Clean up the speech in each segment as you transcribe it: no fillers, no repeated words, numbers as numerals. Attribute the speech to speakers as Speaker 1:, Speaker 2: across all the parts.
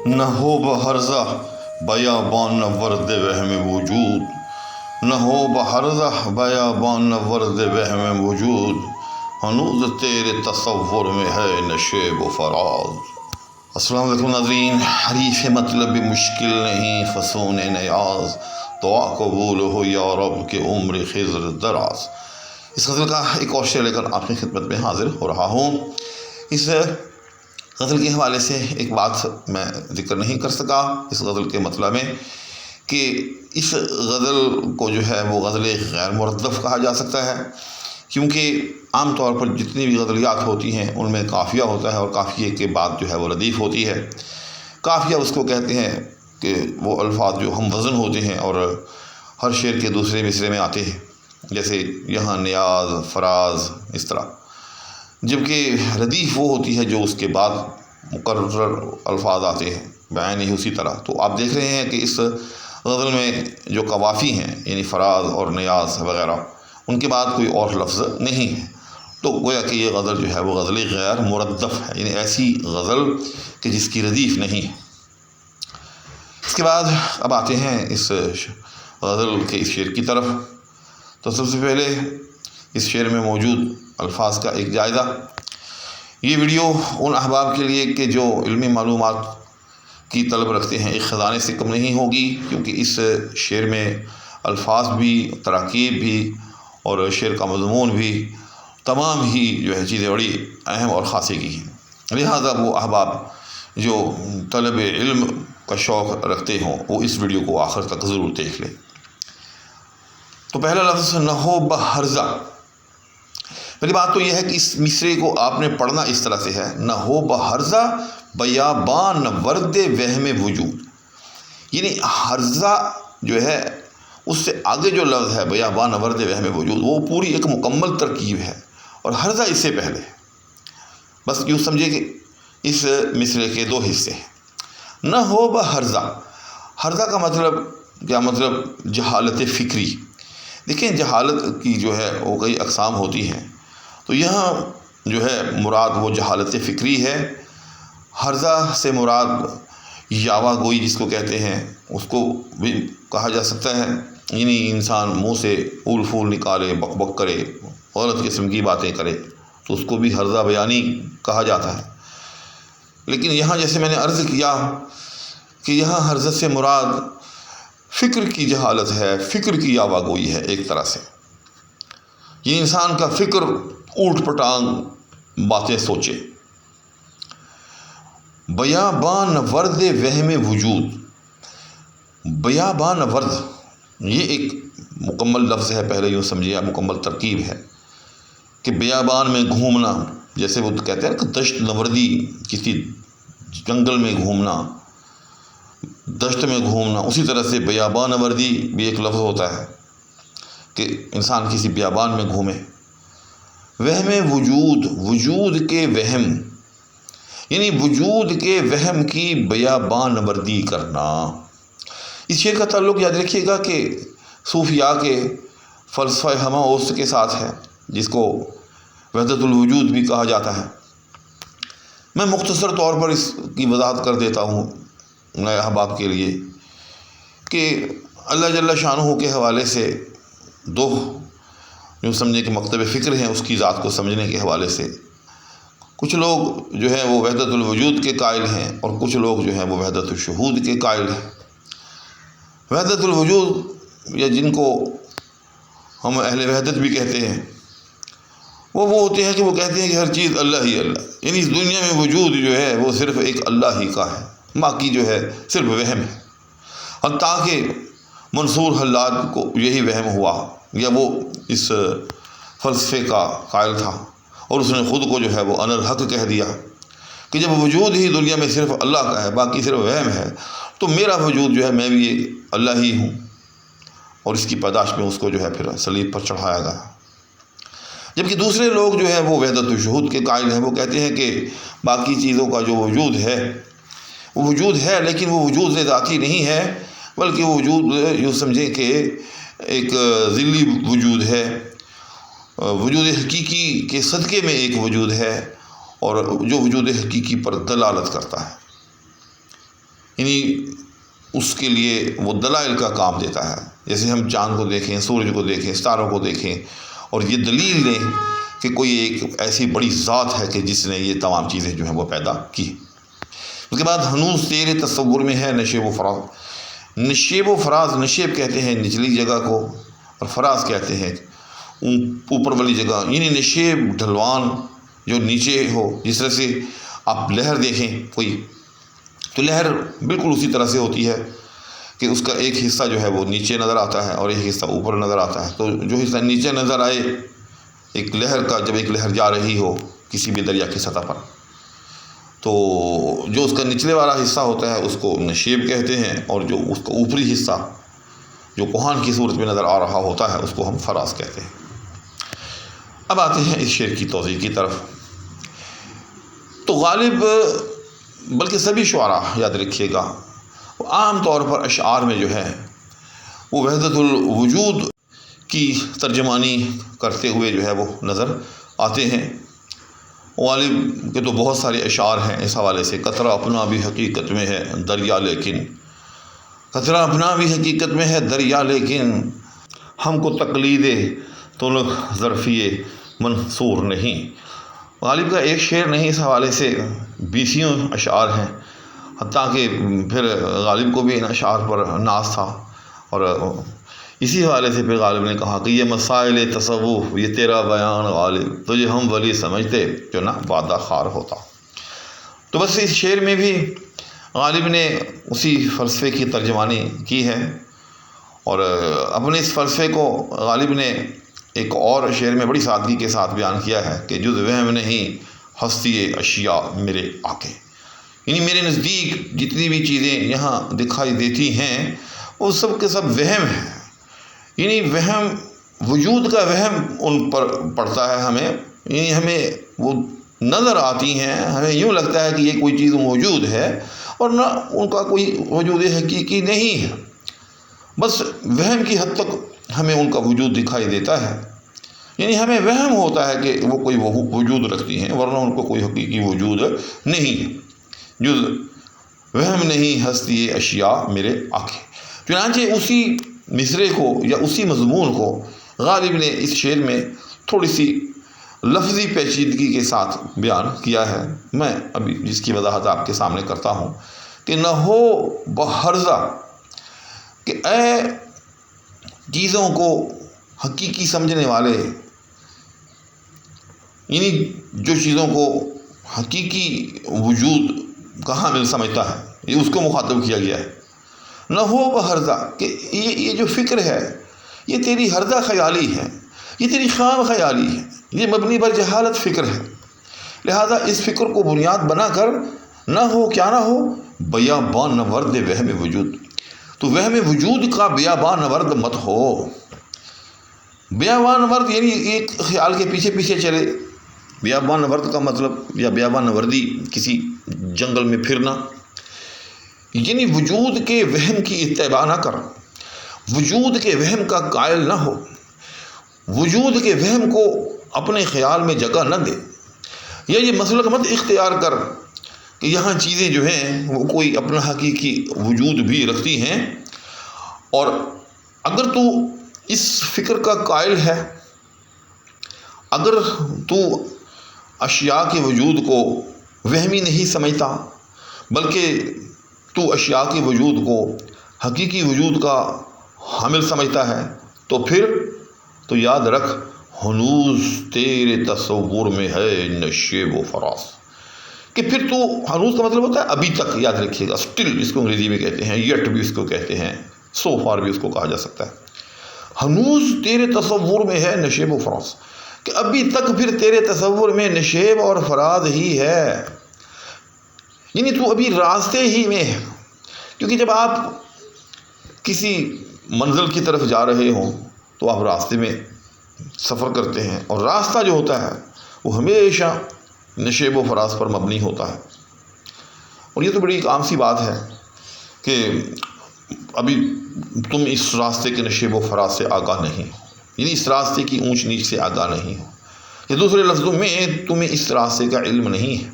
Speaker 1: نہ ہو بہرزہ بیابان نہ ورد وہم وجود، نہ ہو بہرزہ بیابان نہ ورد وہم وجود، ہنوز تیرے تصور میں ہے نشیب و فراز۔ السلام علیکم ناظرین، حریف مطلب مشکل نہیں فسون نیاز، دعا قبول ہو یا رب کہ عمر خضر دراز۔ اس غزل کا ایک اور شعر لے کر آپ کی خدمت میں حاضر ہو رہا ہوں۔ اس غزل کے حوالے سے ایک بات میں ذکر نہیں کر سکا اس غزل کے مطلع میں، کہ اس غزل کو جو ہے وہ غزل غیر مردف کہا جا سکتا ہے، کیونکہ عام طور پر جتنی بھی غزلیات ہوتی ہیں ان میں قافیہ ہوتا ہے اور قافیے کے بعد جو ہے وہ ردیف ہوتی ہے۔ قافیہ اس کو کہتے ہیں کہ وہ الفاظ جو ہم وزن ہوتے ہیں اور ہر شعر کے دوسرے مصرے میں آتے ہیں، جیسے یہاں نیاز، فراز، اس طرح، جبکہ ردیف وہ ہوتی ہے جو اس کے بعد مقرر الفاظ آتے ہیں بعین ہی اسی طرح۔ تو آپ دیکھ رہے ہیں کہ اس غزل میں جو قوافی ہیں یعنی فراز اور نیاز وغیرہ، ان کے بعد کوئی اور لفظ نہیں ہے، تو گویا کہ یہ غزل جو ہے وہ غزل غیر مردف ہے، یعنی ایسی غزل کہ جس کی ردیف نہیں ہے۔ اس کے بعد اب آتے ہیں اس غزل کے اس شعر کی طرف۔ تو سب سے پہلے اس شعر میں موجود الفاظ کا ایک جائزہ۔ یہ ویڈیو ان احباب کے لیے کہ جو علمی معلومات کی طلب رکھتے ہیں، ایک خزانے سے کم نہیں ہوگی، کیونکہ اس شعر میں الفاظ بھی، تراکیب بھی اور شعر کا مضمون بھی، تمام ہی جو ہے چیزیں بڑی اہم اور خاصے کی ہیں۔ لہٰذا وہ احباب جو طلب علم کا شوق رکھتے ہوں وہ اس ویڈیو کو آخر تک ضرور دیکھ لیں۔ تو پہلا لفظ نہ ہو بہرزہ۔ پہلی بات تو یہ ہے کہ اس مصرعے کو آپ نے پڑھنا اس طرح سے ہے، نہ ہو بہرزہ بیابان ورد وہم وجود، یعنی ہرزہ جو ہے اس سے آگے جو لفظ ہے بیابان ورد وہم وجود، وہ پوری ایک مکمل ترکیب ہے، اور ہرزہ اس سے پہلے ہے۔ بس یوں سمجھے کہ اس مصرعے کے دو حصے ہیں۔ نہ ہو بہرزہ، ہرزہ کا مطلب کیا؟ مطلب جہالت فکری۔ دیکھیں جہالت کی جو ہے وہ کئی اقسام ہوتی ہیں، تو یہاں جو ہے مراد وہ جہالت فکری ہے۔ ہرزہ سے مراد یاوہ گوئی جس کو کہتے ہیں، اس کو بھی کہا جا سکتا ہے، یعنی انسان منہ سے پھول پھول نکالے، بک بک کرے، غلط قسم کی باتیں کرے، تو اس کو بھی ہرزہ بیانی کہا جاتا ہے۔ لیکن یہاں جیسے میں نے عرض کیا کہ یہاں ہرزہ سے مراد فکر کی جہالت ہے، فکر کی یاوہ گوئی ہے ایک طرح سے۔ یہ انسان کا فکر اوٹ پٹانگ باتیں سوچے۔ بیابان ورد وہم وجود، بیابان ورد یہ ایک مکمل لفظ ہے، پہلے یوں سمجھیے، مکمل ترکیب ہے کہ بیابان میں گھومنا، جیسے وہ کہتے ہیں کہ دشت نوردی، کسی جنگل میں گھومنا، دشت میں گھومنا، اسی طرح سے بیابان وردی بھی ایک لفظ ہوتا ہے کہ انسان کسی بیابان میں گھومے۔ وہم وجود، وجود کے وہم، یعنی وجود کے وہم کی بیابان وردی کرنا۔ اس شعر کا تعلق یاد رکھیے گا کہ صوفیاء کے فلسفہ ہمہ اوست کے ساتھ ہے، جس کو وحدت الوجود بھی کہا جاتا ہے۔ میں مختصر طور پر اس کی وضاحت کر دیتا ہوں نئے احباب کے لیے کہ اللہ جل شانہ کے حوالے سے دو یوں سمجھیں کہ مکتب فکر ہیں اس کی ذات کو سمجھنے کے حوالے سے۔ کچھ لوگ جو ہیں وہ وحدت الوجود کے قائل ہیں، اور کچھ لوگ جو ہیں وہ وحدت الشہود کے قائل ہیں۔ وحدت الوجود، یا جن کو ہم اہل وحدت بھی کہتے ہیں، وہ ہوتے ہیں کہ وہ کہتے ہیں کہ ہر چیز اللہ ہی اللہ، یعنی اس دنیا میں وجود جو ہے وہ صرف ایک اللہ ہی کا ہے، باقی جو ہے صرف وہم ہے۔ حتیٰ کہ منصور حلاد کو یہی وہم ہوا، یا وہ اس فلسفے کا قائل تھا، اور اس نے خود کو جو ہے وہ انا الحق کہہ دیا کہ جب وجود ہی دنیا میں صرف اللہ کا ہے، باقی صرف وہم ہے، تو میرا وجود جو ہے میں بھی ایک اللہ ہی ہوں، اور اس کی پیدائش میں اس کو جو ہے پھر صلیب پر چڑھایا گیا۔ جبکہ دوسرے لوگ جو ہے وہ وحدت الشہود کے قائل ہیں، وہ کہتے ہیں کہ باقی چیزوں کا جو وجود ہے وہ وجود ہے، لیکن وہ وجود ذاتی نہیں ہے، بلکہ وہ وجود یوں سمجھیں کہ ایک ذلی وجود ہے، وجود حقیقی کے صدقے میں ایک وجود ہے، اور جو وجود حقیقی پر دلالت کرتا ہے۔ یعنی اس کے لیے وہ دلائل کا کام دیتا ہے. جیسے ہم چاند کو دیکھیں، سورج کو دیکھیں، ستاروں کو دیکھیں اور یہ دلیل لیں کہ کوئی ایک ایسی بڑی ذات ہے کہ جس نے یہ تمام چیزیں جو ہیں وہ پیدا کی. اس کے بعد ہنوز تیرے تصور میں ہے نشیب و فراز. نشیب و فراز، نشیب کہتے ہیں نچلی جگہ کو اور فراز کہتے ہیں اوپر والی جگہ. یعنی نشیب ڈھلوان جو نیچے ہو. جس طرح سے آپ لہر دیکھیں کوئی، تو لہر بالکل اسی طرح سے ہوتی ہے کہ اس کا ایک حصہ جو ہے وہ نیچے نظر آتا ہے اور ایک حصہ اوپر نظر آتا ہے. تو جو حصہ نیچے نظر آئے ایک لہر کا، جب ایک لہر جا رہی ہو کسی بھی دریا کی سطح پر، تو جو اس کا نچلے والا حصہ ہوتا ہے اس کو نشیب کہتے ہیں، اور جو اس کا اوپری حصہ جو کوہان کی صورت میں نظر آ رہا ہوتا ہے اس کو ہم فراز کہتے ہیں. اب آتے ہیں اس شعر کی توضیح کی طرف. تو غالب بلکہ سبھی شعراء یاد رکھیے گا عام طور پر اشعار میں جو ہے وہ وحدت الوجود کی ترجمانی کرتے ہوئے جو ہے وہ نظر آتے ہیں. غالب کے تو بہت سارے اشعار ہیں اس حوالے سے. قطرہ اپنا بھی حقیقت میں ہے دریا لیکن، قطرہ اپنا بھی حقیقت میں ہے دریا لیکن، ہم کو تقلید تلخ ظرفی منصور نہیں. غالب کا ایک شعر نہیں، اس حوالے سے 20 اشعار ہیں. حتیٰ کہ پھر غالب کو بھی ان اشعار پر ناز تھا، اور اسی حوالے سے پھر غالب نے کہا کہ یہ مسائل تصوف یہ تیرا بیان غالب، تجھے ہم ولی سمجھتے جو نہ وعدہ خار ہوتا. تو بس اس شعر میں بھی غالب نے اسی فلسفے کی ترجمانی کی ہے، اور اپنے اس فلسفے کو غالب نے ایک اور شعر میں بڑی سادگی کے ساتھ بیان کیا ہے کہ جز وہم نہیں ہستی اشیاء میرے آکے. یعنی میرے نزدیک جتنی بھی چیزیں یہاں دکھائی دیتی ہیں وہ سب کے سب وہم ہیں. یعنی وہم، وجود کا وہم ان پر پڑتا ہے ہمیں. یعنی ہمیں وہ نظر آتی ہیں، ہمیں یوں لگتا ہے کہ یہ کوئی چیز موجود ہے اور نہ ان کا کوئی وجود حقیقی نہیں ہے. بس وہم کی حد تک ہمیں ان کا وجود دکھائی دیتا ہے. یعنی ہمیں وہم ہوتا ہے کہ وہ کوئی وجود رکھتی ہیں، ورنہ ان کو کوئی حقیقی وجود نہیں ہے. جز وہم نہیں ہستی اشیاء میرے آنکھیں. چنانچہ اسی مصرے کو یا اسی مضمون کو غالب نے اس شعر میں تھوڑی سی لفظی پیچیدگی کے ساتھ بیان کیا ہے. میں ابھی جس کی وضاحت آپ کے سامنے کرتا ہوں کہ نہ ہو بہرزہ کہ اے چیزوں کو حقیقی سمجھنے والے، یعنی جو چیزوں کو حقیقی وجود کہاں مل سمجھتا ہے، یہ اس کو مخاطب کیا گیا ہے. نہ ہو بہرزہ کہ یہ جو فکر ہے یہ تیری ہرزہ خیالی ہے، یہ تیری خام خیالی ہے، یہ مبنی بر جہالت فکر ہے. لہذا اس فکر کو بنیاد بنا کر نہ ہو، کیا نہ ہو، بیابان نورد وہم وجود. تو وہم وجود کا بیابان نورد مت ہو. بیابان نورد یعنی ایک خیال کے پیچھے پیچھے چلے. بیابان نورد کا مطلب یا بیابان نوردی کسی جنگل میں پھرنا، یعنی وجود کے وہم کی اتباع نہ کر، وجود کے وہم کا قائل نہ ہو، وجود کے وہم کو اپنے خیال میں جگہ نہ دے، یا یہ مسلک مت اختیار کر کہ یہاں چیزیں جو ہیں وہ کوئی اپنا حقیقی وجود بھی رکھتی ہیں. اور اگر تو اس فکر کا قائل ہے، اگر تو اشیاء کے وجود کو وہمی نہیں سمجھتا بلکہ تو اشیاء کے وجود کو حقیقی وجود کا حامل سمجھتا ہے، تو پھر تو یاد رکھ ہنوز تیرے تصور میں ہے نشیب و فراز. کہ پھر تو ہنوز کا مطلب ہوتا ہے ابھی تک، یاد رکھیے گا. اسٹل اس کو انگریزی میں کہتے ہیں، یٹ بھی اس کو کہتے ہیں، سو فار بھی اس کو کہا جا سکتا ہے. ہنوز تیرے تصور میں ہے نشیب و فراز، کہ ابھی تک پھر تیرے تصور میں نشیب اور فراز ہی ہے. یعنی تو ابھی راستے ہی میں ہے. کیونکہ جب آپ کسی منزل کی طرف جا رہے ہوں تو آپ راستے میں سفر کرتے ہیں، اور راستہ جو ہوتا ہے وہ ہمیشہ نشیب و فراز پر مبنی ہوتا ہے. اور یہ تو بڑی ایک عام سی بات ہے کہ ابھی تم اس راستے کے نشیب و فراز سے آگاہ نہیں ہو، یعنی اس راستے کی اونچ نیچ سے آگاہ نہیں ہو، یا دوسرے لفظوں میں تمہیں اس راستے کا علم نہیں ہے.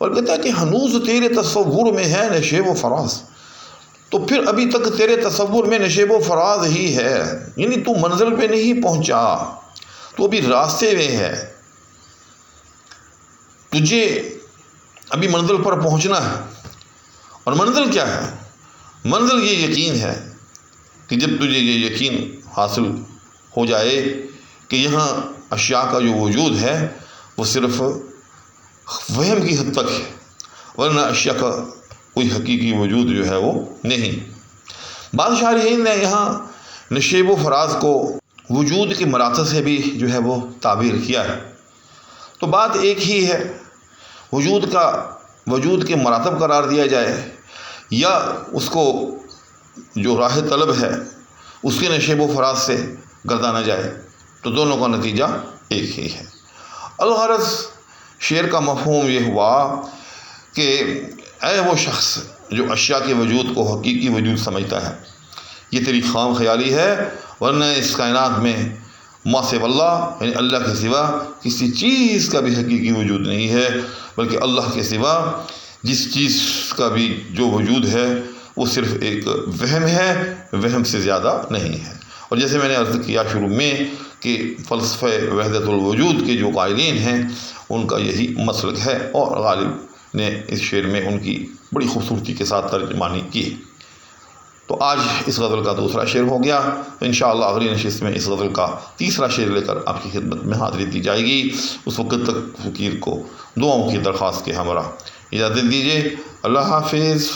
Speaker 1: اور کہتا ہے کہ ہنوز تیرے تصور میں ہے نشیب و فراز، تو پھر ابھی تک تیرے تصور میں نشیب و فراز ہی ہے، یعنی تو منزل پہ نہیں پہنچا، تو ابھی راستے میں ہے، تجھے ابھی منزل پر پہنچنا ہے۔ اور منزل کیا ہے؟ منزل یہ یقین ہے کہ جب تجھے یہ یقین حاصل ہو جائے کہ یہاں اشیاء کا جو وجود ہے وہ صرف وہم کی حد تک ہے، ورنہ اشیاء کا کوئی حقیقی وجود جو ہے وہ نہیں۔ بعض شارحین نے یہاں نشیب و فراز کو وجود کے مراتب سے بھی جو ہے وہ تعبیر کیا ہے، تو بات ایک ہی ہے، وجود کے مراتب قرار دیا جائے یا اس کو جو راہ طلب ہے اس کے نشیب و فراز سے گردانا جائے، تو دونوں کا نتیجہ ایک ہی ہے۔ الغرض شعر کا مفہوم یہ ہوا کہ اے وہ شخص جو اشیاء کے وجود کو حقیقی وجود سمجھتا ہے، یہ تیری خام خیالی ہے، ورنہ اس کائنات میں ما سوی اللہ یعنی اللہ کے سوا کسی چیز کا بھی حقیقی وجود نہیں ہے، بلکہ اللہ کے سوا جس چیز کا بھی جو وجود ہے وہ صرف ایک وہم ہے، وہم سے زیادہ نہیں ہے۔ اور جیسے میں نے عرض کیا شروع میں کہ فلسفہ وحدت الوجود کے جو قائلین ہیں ان کا یہی مسلک ہے، اور غالب نے اس شعر میں ان کی بڑی خوبصورتی کے ساتھ ترجمانی کی۔ تو آج اس غزل کا دوسرا شعر ہو گیا، تو انشاءاللہ اگلی نشست میں اس غزل کا تیسرا شعر لے کر آپ کی خدمت میں حاضری دی جائے گی۔ اس وقت تک فقیر کو دعاؤں کی درخواست کے ہمراہ اجازت دیجیے۔ اللہ حافظ۔